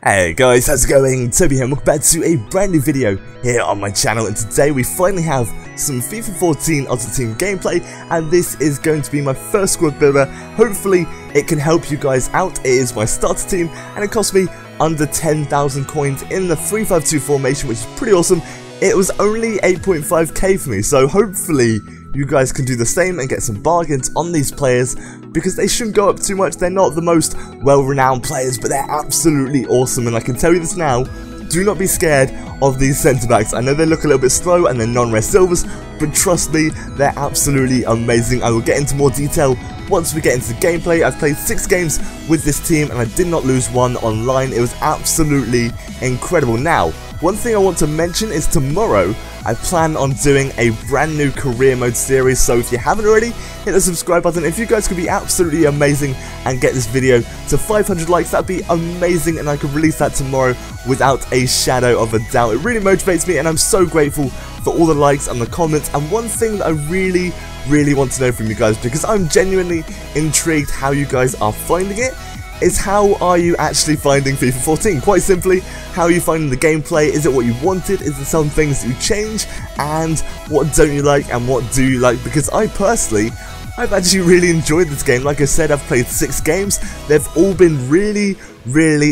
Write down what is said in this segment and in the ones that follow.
Hey guys, how's it going? Toby here and welcome back to a brand new video here on my channel, and today we finally have some FIFA 14 Ultimate Team gameplay, and this is going to be my first squad builder. Hopefully it can help you guys out. It is my starter team and it cost me under 10,000 coins in the 3-5-2 formation, which is pretty awesome. It was only 8.5k for me, so hopefully you guys can do the same and get some bargains on these players, because they shouldn't go up too much. They're not the most well-renowned players, but they're absolutely awesome, and I can tell you this now, do not be scared of these centre-backs. I know they look a little bit slow and they're non-rare silvers, but trust me, they're absolutely amazing. I will get into more detail once we get into the gameplay. I've played 6 games with this team and I did not lose one online. It was absolutely incredible. Now, one thing I want to mention is tomorrow I plan on doing a brand new career mode series, so if you haven't already, hit the subscribe button. If you guys could be absolutely amazing and get this video to 500 likes, that'd be amazing, and I could release that tomorrow without a shadow of a doubt. It really motivates me and I'm so grateful for all the likes and the comments. And one thing that I really want to know from you guys, because I'm genuinely intrigued how you guys are finding it, is how are you actually finding FIFA 14? Quite simply, how are you finding the gameplay? Is it what you wanted? Is there some things that you change? And what don't you like and what do you like? Because I personally, I've actually really enjoyed this game. Like I said, I've played 6 games. They've all been really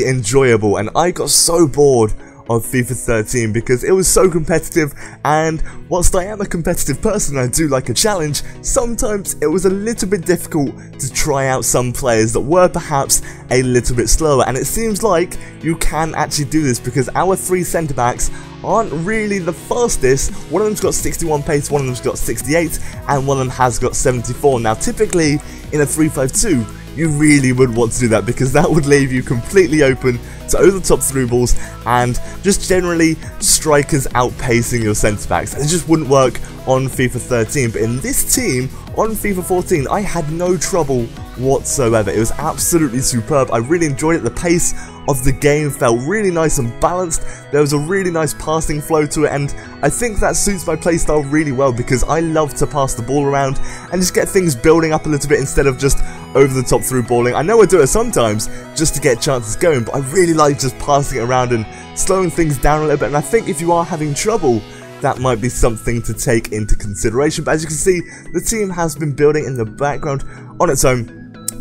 enjoyable, and I got so bored of FIFA 13 because it was so competitive, and whilst I am a competitive person, I do like a challenge, sometimes it was a little bit difficult to try out some players that were perhaps a little bit slower, and it seems like you can actually do this because our 3 centre backs aren't really the fastest. One of them's got 61 pace, one of them's got 68, and one of them has got 74. Now typically in a 3-5-2 you really would want to do that, because that would leave you completely open to over the top through balls and just generally strikers outpacing your centre backs, and it just wouldn't work on FIFA 13. But in this team on FIFA 14 I had no trouble whatsoever. It was absolutely superb. I really enjoyed it. The pace of the game felt really nice and balanced. There was a really nice passing flow to it, and I think that suits my playstyle really well, because I love to pass the ball around and just get things building up a little bit instead of just over the top through balling. I know I do it sometimes just to get chances going, but I really like just passing it around and slowing things down a little bit, and I think if you are having trouble, that might be something to take into consideration. But as you can see, the team has been building in the background on its own.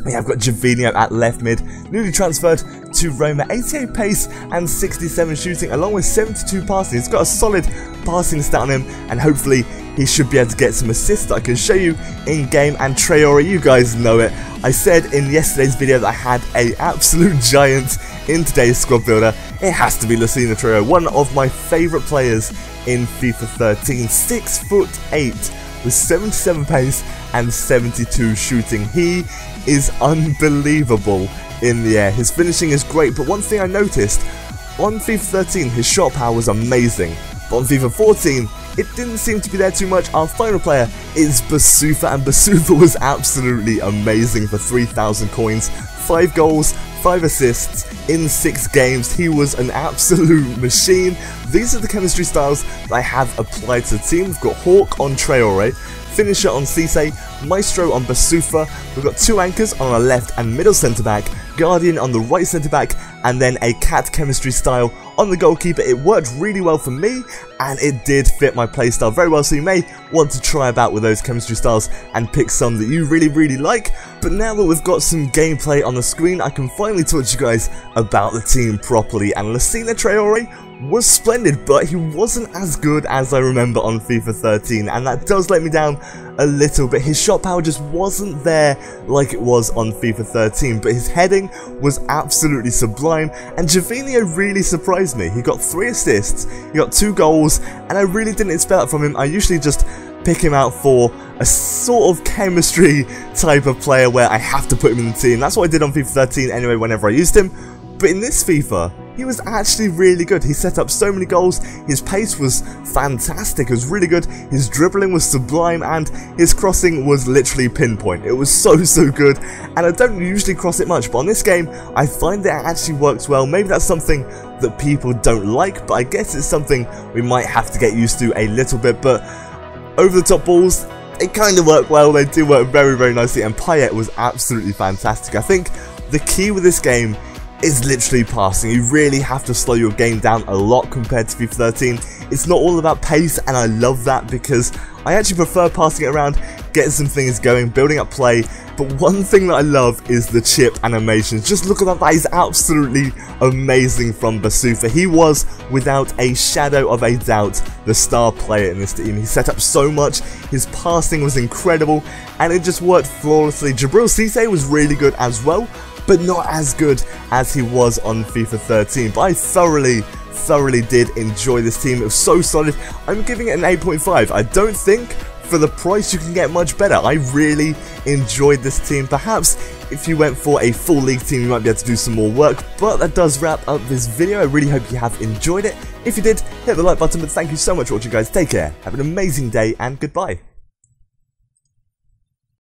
We have got Javinho at left mid, newly transferred to Roma, 88 pace and 67 shooting, along with 72 passing. He's got a solid passing stat on him, and hopefully he should be able to get some assists that I can show you in game. And Traore, you guys know it. I said in yesterday's video that I had an absolute giant in today's squad builder. It has to be Traore, one of my favourite players in FIFA 13. 6'8" with 77 pace and 72 shooting. He is unbelievable in the air. His finishing is great, but one thing I noticed, on FIFA 13 his shot power was amazing, but on FIFA 14 it didn't seem to be there too much. Our final player is Basufa, and Basufa was absolutely amazing for 3,000 coins, 5 goals, 5 assists in 6 games. He was an absolute machine. These are the chemistry styles that I have applied to the team. We've got Hawk on Traore, Finisher on Cisse, Maestro on Basufa. We've got 2 anchors on our left and middle centre back, Guardian on the right centre back, and then a cat chemistry style on the goalkeeper. It worked really well for me, and it did fit my playstyle very well, so you may want to try about with those chemistry styles and pick some that you really like. But now that we've got some gameplay on the screen, I can finally talk to you guys about the team properly. And Traore was splendid, but he wasn't as good as I remember on FIFA 13, and that does let me down a little bit. His shot power just wasn't there like it was on FIFA 13, but his heading was absolutely sublime, and Javinho really surprised me. He got 3 assists, he got 2 goals, and I really didn't expect that from him. I usually just pick him out for a sort of chemistry type of player where I have to put him in the team. That's what I did on FIFA 13 anyway whenever I used him. But in this FIFA, he was actually really good. He set up so many goals, his pace was fantastic, it was really good, his dribbling was sublime, and his crossing was literally pinpoint. It was so good, and I don't usually cross it much, but on this game, I find that it actually works well. Maybe that's something that people don't like, but I guess it's something we might have to get used to a little bit. But over the top balls, they kind of work well, they do work very nicely, and Payet was absolutely fantastic. I think the key with this game is literally passing. You really have to slow your game down a lot compared to FIFA 13. It's not all about pace, and I love that because I actually prefer passing it around, getting some things going, building up play. But one thing that I love is the chip animations. Just look at that, that is absolutely amazing from Basufa. He was, without a shadow of a doubt, the star player in this team. He set up so much, his passing was incredible, and it just worked flawlessly. Jabril Cisse was really good as well, but not as good as he was on FIFA 13. But I thoroughly did enjoy this team. It was so solid. I'm giving it an 8.5. I don't think for the price you can get much better. I really enjoyed this team. Perhaps if you went for a full league team you might be able to do some more work, but that does wrap up this video. I really hope you have enjoyed it. If you did, hit the like button, but thank you so much for watching, guys. Take care, have an amazing day, and goodbye.